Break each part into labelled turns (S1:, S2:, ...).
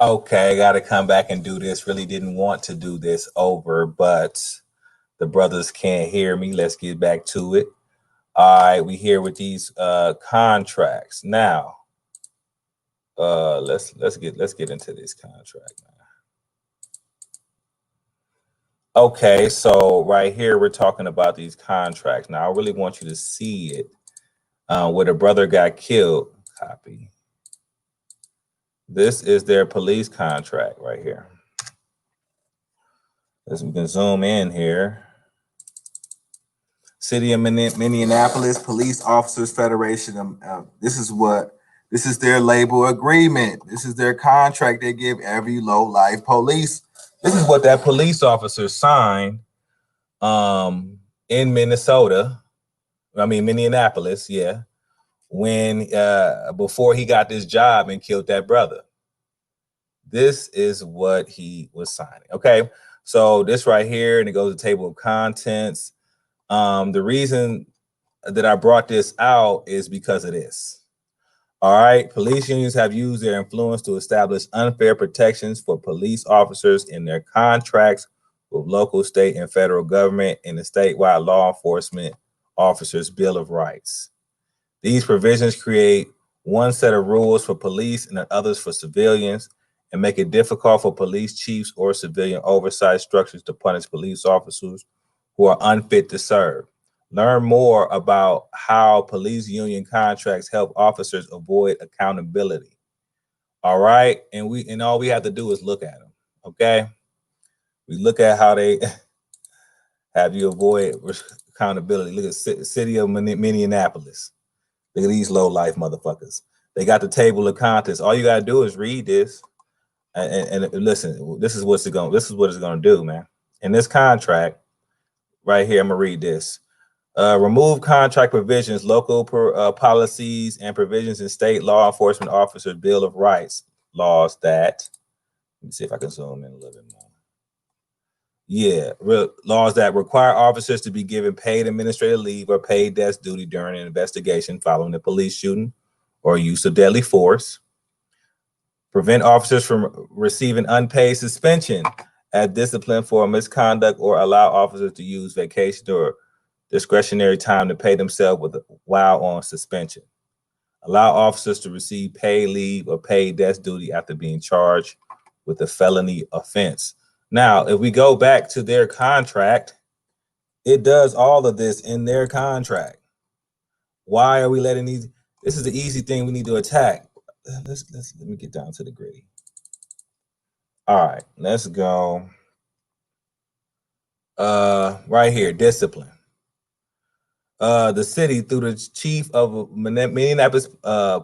S1: Okay, got to come back and do this. Really didn't want to do this over, but the brothers can't hear me. Let's get back to it. All right, we here with these contracts now. Let's get into this contract now. Okay, so right here we're talking about these contracts. Now I really want you to see it. Where the brother got killed. Copy. This is their police contract right here. As we can zoom in here. City of Minneapolis Police Officers Federation. This is their labor agreement. This is their contract they give every low-life police. This is what that police officer signed in Minnesota. I mean, Minneapolis, yeah. When before he got this job and killed that brother. This is what he was signing. Okay, so this right here, and it goes to table of contents. The reason that I brought this out is because of this. All right, police unions have used their influence to establish unfair protections for police officers in their contracts with local, state, and federal government in the statewide law enforcement officers' Bill of Rights. These provisions create one set of rules for police and others for civilians, and make it difficult for police chiefs or civilian oversight structures to punish police officers who are unfit to serve. Learn more about how police union contracts help officers avoid accountability. All right, and all we have to do is look at them. Okay, we look at how they have you avoid accountability. Look at city of Minneapolis. Look at these low life motherfuckers. They got the table of contents. All you gotta do is read this. And listen, this is what it's gonna do, man. In this contract, right here, I'm gonna read this. Remove contract provisions, local policies, and provisions in state law enforcement officers' Bill of Rights laws that. Let me see if I can zoom in a little bit more. Yeah, laws that require officers to be given paid administrative leave or paid desk duty during an investigation following a police shooting or use of deadly force. Prevent officers from receiving unpaid suspension as discipline for misconduct, or allow officers to use vacation or discretionary time to pay themselves while on suspension. Allow officers to receive paid leave or paid desk duty after being charged with a felony offense. Now, if we go back to their contract, it does all of this in their contract. Why are we letting these? This is the easy thing we need to attack. Let me get down to the gritty. All right, let's go. Right here, discipline. The city, through the chief of Minneapolis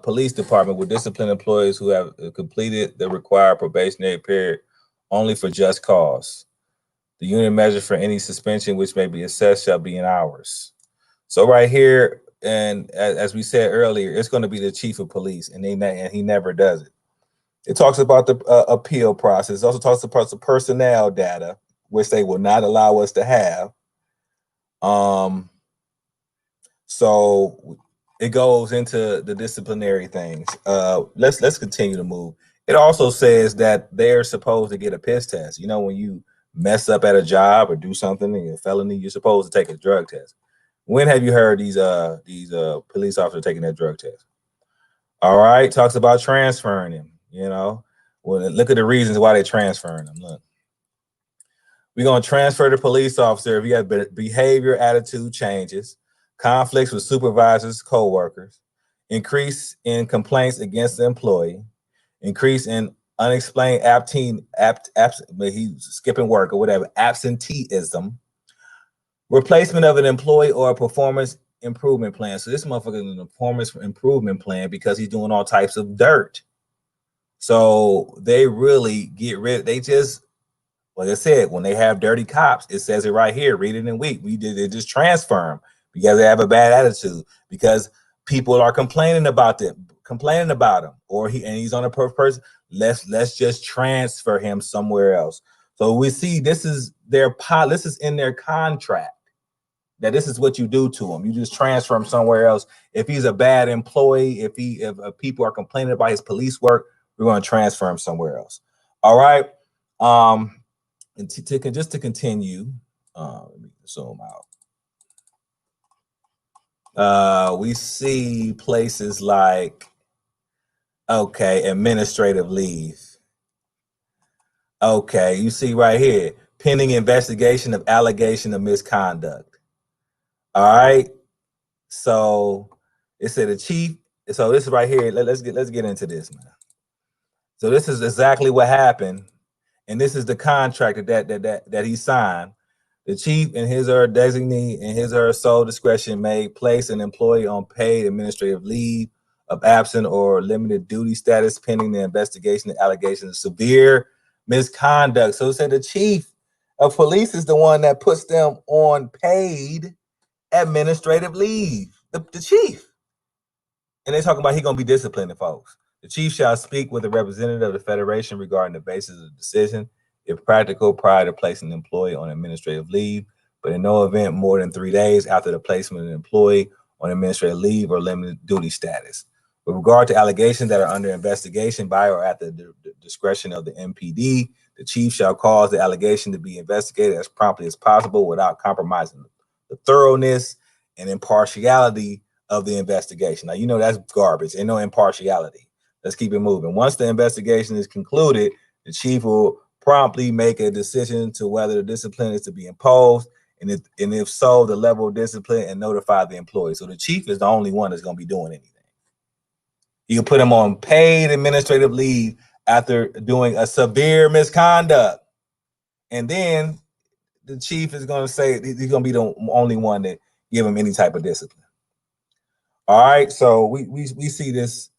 S1: Police Department, will discipline employees who have completed the required probationary period only for just cause. The unit measure for any suspension which may be assessed shall be in hours. So right here, and as we said earlier, it's going to be the chief of police, and he never does it. It talks about the appeal process. It also talks about the personnel data, which they will not allow us to have. So it goes into the disciplinary things. Let's continue to move. It also says that they're supposed to get a piss test. You know, when you mess up at a job or do something in a felony, you're supposed to take a drug test. When have you heard these police officers taking that drug test? All right, talks about transferring him. You know, well, look at the reasons why they're transferring them. Look, we're gonna transfer the police officer if you have behavior, attitude changes, conflicts with supervisors, co-workers, increase in complaints against the employee, increase in unexplained he's skipping work or whatever, absenteeism, replacement of an employee or a performance improvement plan. So this motherfucker is a performance improvement plan because he's doing all types of dirt. So they really get rid. They just, like I said, when they have dirty cops, it says it right here. Read it in week. They just transfer them because they have a bad attitude, because people are complaining about him, or he's on a person. Let's just transfer him somewhere else. So we see this is this is in their contract, that this is what you do to him. You just transfer him somewhere else. If he's a bad employee, if people are complaining about his police work, we're going to transfer him somewhere else. All right. And just to continue, let me zoom out. We see places like, okay, administrative leave. Okay, you see right here, pending investigation of allegation of misconduct. All right. So it said the chief. So this is right here. Let's get into this, man. So this is exactly what happened, and this is the contract that he signed. The chief and his or her designee in his or her sole discretion may place an employee on paid administrative leave of absent or limited duty status pending the investigation of allegations of severe misconduct. So it said the chief of police is the one that puts them on paid administrative leave. The chief. And they talking about he gonna be disciplining folks. The chief shall speak with a representative of the federation regarding the basis of the decision, if practical, prior to placing the employee on administrative leave, but in no event more than 3 days after the placement of the employee on administrative leave or limited duty status. With regard to allegations that are under investigation by or at the discretion of the MPD, the chief shall cause the allegation to be investigated as promptly as possible without compromising the thoroughness and impartiality of the investigation. Now, you know that's garbage. Ain't no impartiality. Let's keep it moving. Once the investigation is concluded, the chief will promptly make a decision to whether the discipline is to be imposed, and if so, the level of discipline, and notify the employee. So the chief is the only one that's going to be doing anything. You can put him on paid administrative leave after doing a severe misconduct, and then the chief is going to say he's going to be the only one that give him any type of discipline. All right, so we see this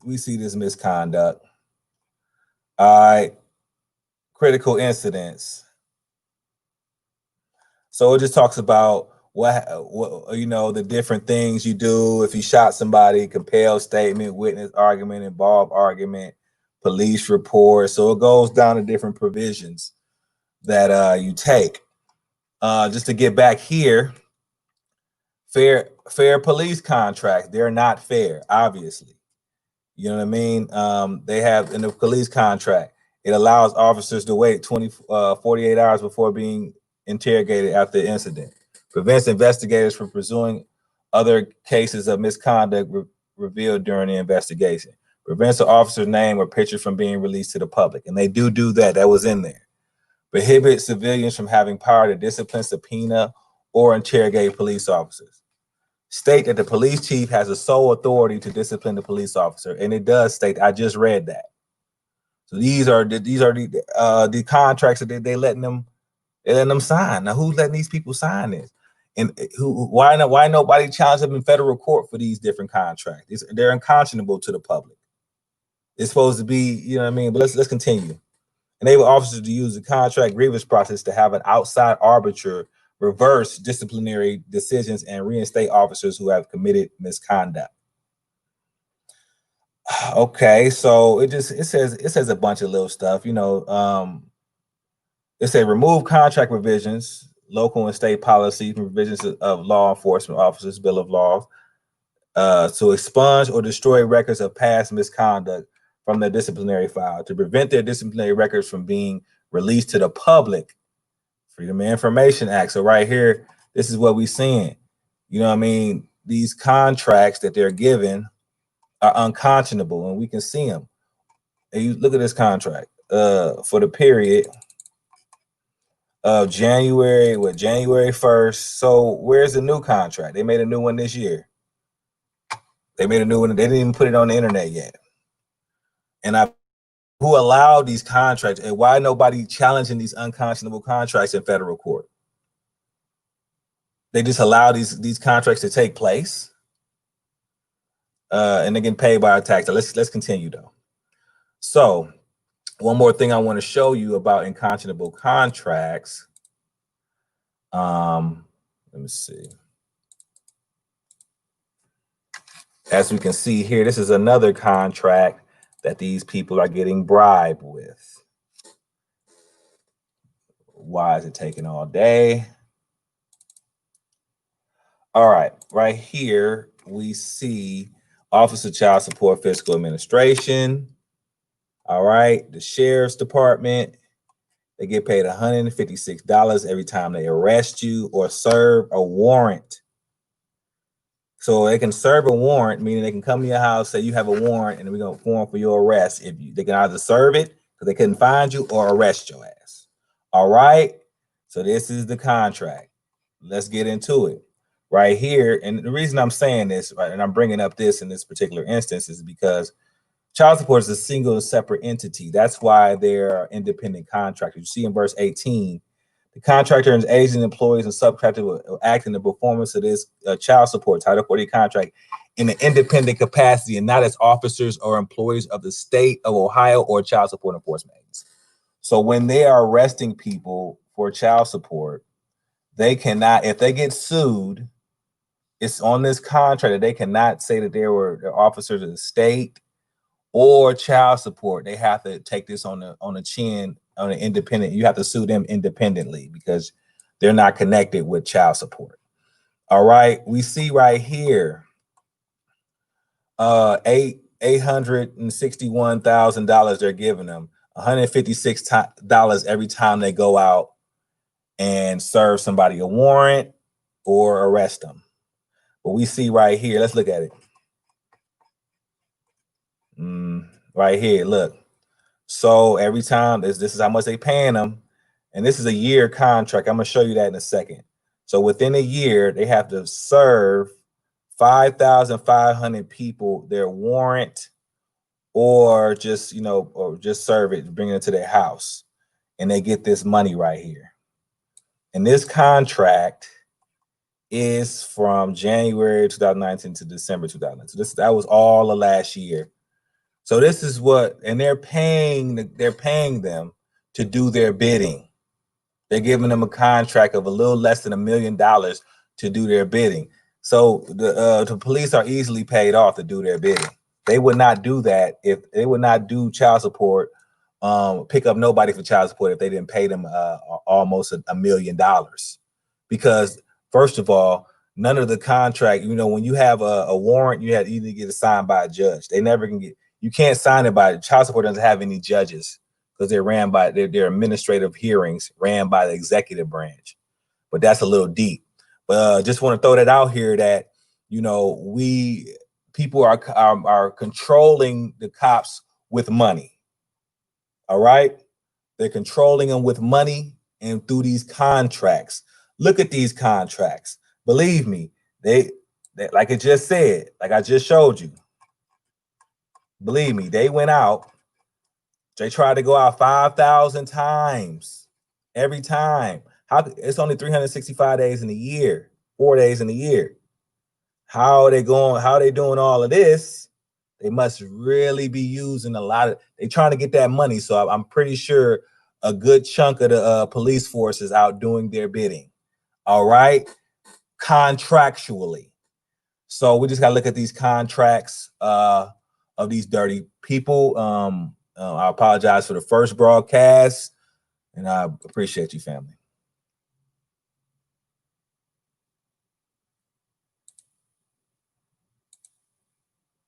S1: misconduct. All right, critical incidents. So it just talks about what the different things you do if you shot somebody: compel statement, witness argument, involve argument, police report. So it goes down to different provisions that you take. Just to get back here, fair police contracts, they're not fair, obviously. You know what I mean? They have in the police contract, it allows officers to wait 48 hours before being interrogated after the incident. Prevents investigators from pursuing other cases of misconduct revealed during the investigation. Prevents the officer's name or picture from being released to the public. And they do that. That was in there. Prohibit civilians from having power to discipline, subpoena, or interrogate police officers. State that the police chief has the sole authority to discipline the police officer, and it does state. I just read that. So these are the contracts that they letting them sign. Now, who's letting these people sign this? And why nobody challenged them in federal court for these different contracts? They're unconscionable to the public. It's supposed to be, you know what I mean? But let's continue. Enable officers to use the contract grievance process to have an outside arbiter reverse disciplinary decisions and reinstate officers who have committed misconduct. Okay, so it says a bunch of little stuff. It said remove contract provisions, local and state policies, provisions of law enforcement officers, Bill of Laws, to expunge or destroy records of past misconduct from their disciplinary file, to prevent their disciplinary records from being released to the public. Freedom of Information Act. So right here, this is what we're seeing. You know what I mean? These contracts that they're given are unconscionable, and we can see them. And you look at this contract for the period of January 1st. So where's the new contract? They made a new one this year. They made a new one. They didn't even put it on the internet yet. And who allowed these contracts, and why nobody challenging these unconscionable contracts in federal court? They just allow these contracts to take place, and they're getting paid by our tax. Let's continue though. So one more thing I want to show you about unconscionable contracts. Let me see. As we can see here, this is another contract that these people are getting bribed with. Why is it taking all day? All right, right here we see Office of Child Support Fiscal Administration. All right, the sheriff's department, they get paid $156 every time they arrest you or serve a warrant. So they can serve a warrant, meaning they can come to your house, say you have a warrant, and we're gonna form for your arrest. They can either serve it because they couldn't find you or arrest your ass. All right. So this is the contract. Let's get into it right here. And the reason I'm saying this, right, and I'm bringing up this in this particular instance, is because child support is a single separate entity. That's why they're independent contractors. You see in verse 18, the contractor and his agent, employees, and subcontractor will act in the performance of this child support Title 40 contract in an independent capacity and not as officers or employees of the state of Ohio or child support enforcement agencies. So when they are arresting people for child support, they cannot, if they get sued, it's on this contract that they cannot say that they're officers of the state or child support. They have to take this on the chin, on an independent. You have to sue them independently because they're not connected with child support. All right, we see right here, $861,000 they're giving them, $156 every time they go out and serve somebody a warrant or arrest them. But we see right here, let's look at it. Right here, look. So every time, this is how much they paying them. And this is a year contract. I'm going to show you that in a second. So within a year, they have to serve 5,500 people their warrant or just, or just serve it, bring it to their house. And they get this money right here. And this contract is from January 2019 to December 2019. So that was all of last year. So this is what, and they're paying them to do their bidding. They're giving them a contract of a little less than $1 million to do their bidding. So the police are easily paid off to do their bidding. They would not do that if they would not do child support, pick up nobody for child support if they didn't pay them almost $1 million. Because first of all, none of the contract, when you have a warrant, you need to get it signed by a judge. They never can get. You can't sign it by child support doesn't have any judges because they're ran by their administrative hearings ran by the executive branch. But that's a little deep. But just want to throw that out here that people are controlling the cops with money. All right, they're controlling them with money and through these contracts. Look at these contracts. Believe me, they like it just said, like I just showed you. Believe me, they went out. They tried to go out 5,000 times every time. It's only 365 days in a year, 4 days in a year. How are they going? How are they doing all of this? They must really be using they're trying to get that money. So I'm pretty sure a good chunk of the police force is out doing their bidding. All right, contractually. So we just got to look at these contracts of these dirty people. I apologize for the first broadcast, and I appreciate you, family.